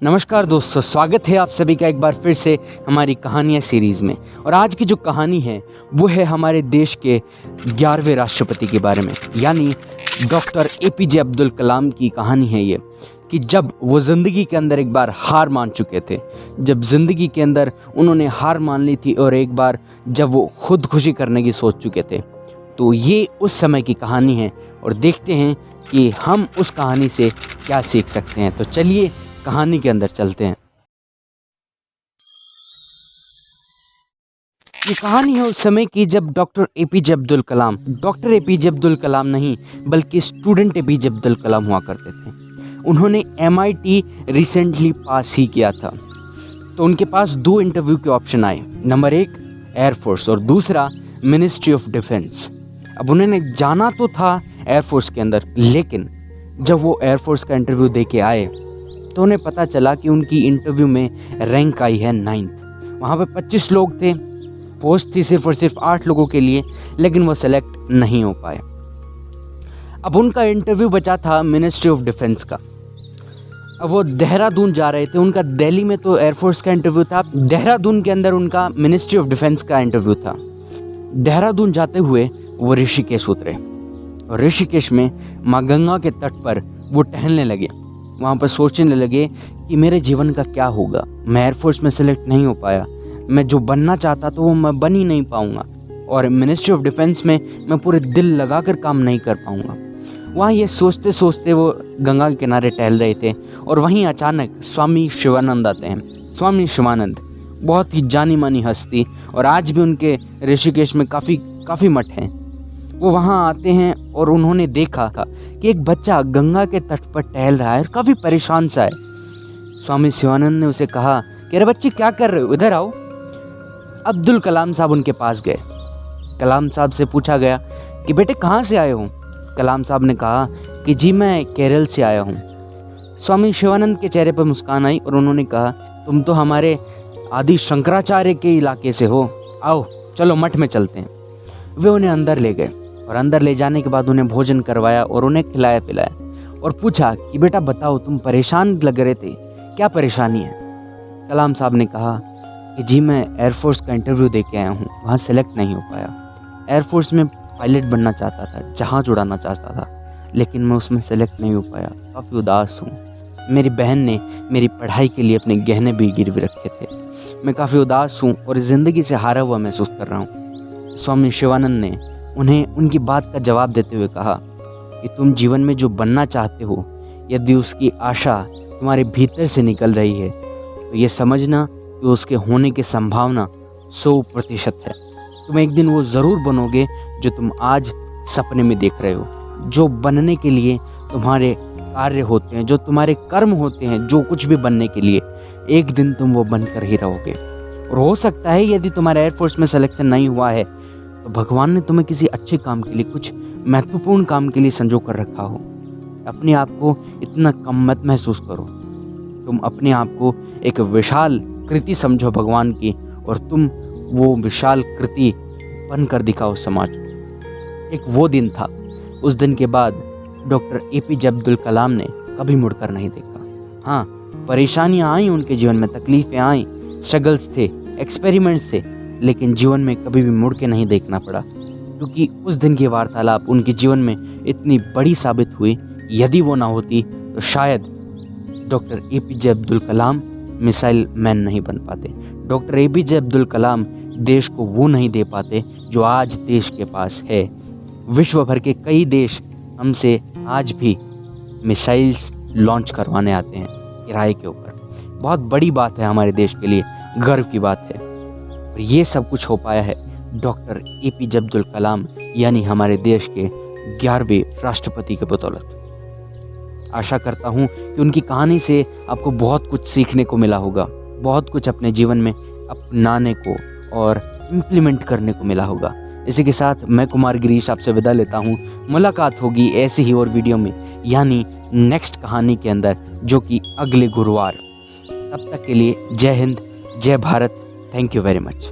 नमस्कार दोस्तों, स्वागत है आप सभी का एक बार फिर से हमारी कहानियाँ सीरीज़ में। और आज की जो कहानी है वो है हमारे देश के 11वें राष्ट्रपति के बारे में, यानी डॉक्टर एपीजे अब्दुल कलाम की कहानी है ये। कि जब वो ज़िंदगी के अंदर एक बार हार मान चुके थे, जब ज़िंदगी के अंदर उन्होंने हार मान ली थी और एक बार जब वो खुदकुशी करने की सोच चुके थे, तो ये उस समय की कहानी है। और देखते हैं कि हम उस कहानी से क्या सीख सकते हैं। तो चलिए कहानी के अंदर चलते हैं। ये कहानी है उस समय की जब डॉक्टर एपीजे अब्दुल कलाम नहीं बल्कि स्टूडेंट एपीजे अब्दुल कलाम हुआ करते थे। उन्होंने MIT रिसेंटली पास ही किया था, तो उनके पास दो इंटरव्यू के ऑप्शन आए। नंबर 1 एयरफोर्स और दूसरा मिनिस्ट्री ऑफ डिफेंस। अब उन्होंने जाना तो था एयरफोर्स के अंदर, लेकिन जब वो एयरफोर्स का इंटरव्यू दे के आए तो उन्हें पता चला कि उनकी इंटरव्यू में रैंक आई है 9th। वहाँ पे 25 लोग थे, पोस्ट थी सिर्फ और सिर्फ 8 लोगों के लिए, लेकिन वो सेलेक्ट नहीं हो पाए। अब उनका इंटरव्यू बचा था मिनिस्ट्री ऑफ डिफेंस का। अब वो देहरादून जा रहे थे। उनका दिल्ली में तो एयरफोर्स का इंटरव्यू था, देहरादून के अंदर उनका मिनिस्ट्री ऑफ डिफेंस का इंटरव्यू था। देहरादून जाते हुए वो ऋषिकेश उतरे और ऋषिकेश में माँ गंगा के तट पर वो टहलने लगे। वहाँ पर सोचने लगे कि मेरे जीवन का क्या होगा। मैं एयरफोर्स में सेलेक्ट नहीं हो पाया, मैं जो बनना चाहता तो वो मैं बन ही नहीं पाऊँगा, और मिनिस्ट्री ऑफ डिफेंस में मैं पूरे दिल लगाकर काम नहीं कर पाऊँगा। वहाँ ये सोचते सोचते वो गंगा के किनारे टहल रहे थे और वहीं अचानक स्वामी शिवानंद आते हैं। स्वामी शिवानंद बहुत ही जानी मानी हस्ती, और आज भी उनके ऋषिकेश में काफ़ी मठ हैं। वो वहाँ आते हैं और उन्होंने देखा था कि एक बच्चा गंगा के तट पर टहल रहा है और काफ़ी परेशान सा है। स्वामी शिवानंद ने उसे कहा कि अरे बच्चे क्या कर रहे हो, इधर आओ। अब्दुल कलाम साहब उनके पास गए। कलाम साहब से पूछा गया कि बेटे कहाँ से आए हो। कलाम साहब ने कहा कि जी मैं केरल से आया हूँ। स्वामी शिवानंद के चेहरे पर मुस्कान आई और उन्होंने कहा तुम तो हमारे आदि शंकराचार्य के इलाके से हो, आओ चलो मठ में चलते हैं। वे उन्हें अंदर ले गए और अंदर ले जाने के बाद उन्हें भोजन करवाया और उन्हें खिलाया पिलाया और पूछा कि बेटा बताओ तुम परेशान लग रहे थे, क्या परेशानी है। कलाम साहब ने कहा कि जी मैं एयरफोर्स का इंटरव्यू दे के आया हूँ, वहाँ सेलेक्ट नहीं हो पाया। एयरफोर्स में पायलट बनना चाहता था, जहाज उड़ाना चाहता था, लेकिन मैं उसमें सेलेक्ट नहीं हो पाया। काफ़ी उदास हूँ। मेरी बहन ने मेरी पढ़ाई के लिए अपने गहने भी गिरवी रखे थे। मैं काफ़ी उदास हूँ और ज़िंदगी से हारा हुआ महसूस कर रहा हूँ। स्वामी शिवानंद ने उन्हें उनकी बात का जवाब देते हुए कहा कि तुम जीवन में जो बनना चाहते हो, यदि उसकी आशा तुम्हारे भीतर से निकल रही है तो ये समझना कि उसके होने की संभावना 100% है। तुम एक दिन वो ज़रूर बनोगे जो तुम आज सपने में देख रहे हो। जो बनने के लिए तुम्हारे कार्य होते हैं, जो तुम्हारे कर्म होते हैं, जो कुछ भी बनने के लिए, एक दिन तुम वो बनकर ही रहोगे। और हो सकता है यदि तुम्हारा एयरफोर्स में सिलेक्शन नहीं हुआ है तो भगवान ने तुम्हें किसी अच्छे काम के लिए, कुछ महत्वपूर्ण काम के लिए संजो कर रखा हो। अपने आप को इतना कम मत महसूस करो। तुम अपने आप को एक विशाल कृति समझो भगवान की, और तुम वो विशाल कृति बनकर दिखाओ समाज को। एक वो दिन था, उस दिन के बाद डॉक्टर एपीजे अब्दुल कलाम ने कभी मुड़कर नहीं देखा। हाँ, परेशानियाँ आई उनके जीवन में, तकलीफ़ें आई, स्ट्रगल्स थे, एक्सपेरिमेंट्स थे, लेकिन जीवन में कभी भी मुड़ के नहीं देखना पड़ा, क्योंकि उस दिन की वार्तालाप उनके जीवन में इतनी बड़ी साबित हुई। यदि वो ना होती तो शायद doctor APJ Abdul Kalam missile man नहीं बन पाते। डॉक्टर एपीजे अब्दुल कलाम देश को वो नहीं दे पाते जो आज देश के पास है। विश्व भर के कई देश हमसे आज भी मिसाइल्स लॉन्च करवाने आते हैं किराए के ऊपर। बहुत बड़ी बात है हमारे देश के लिए, गर्व की बात है। और ये सब कुछ हो पाया है डॉक्टर एपीजे अब्दुल कलाम यानी हमारे देश के 11वें राष्ट्रपति के बदौलत। आशा करता हूँ कि उनकी कहानी से आपको बहुत कुछ सीखने को मिला होगा, बहुत कुछ अपने जीवन में अपनाने को और इम्प्लीमेंट करने को मिला होगा। इसी के साथ मैं कुमार गिरीश आपसे विदा लेता हूँ। मुलाकात होगी ऐसी ही और वीडियो में, यानी नेक्स्ट कहानी के अंदर, जो कि अगले गुरुवार। तब तक के लिए जय हिंद, जय Bharat. Thank you very much.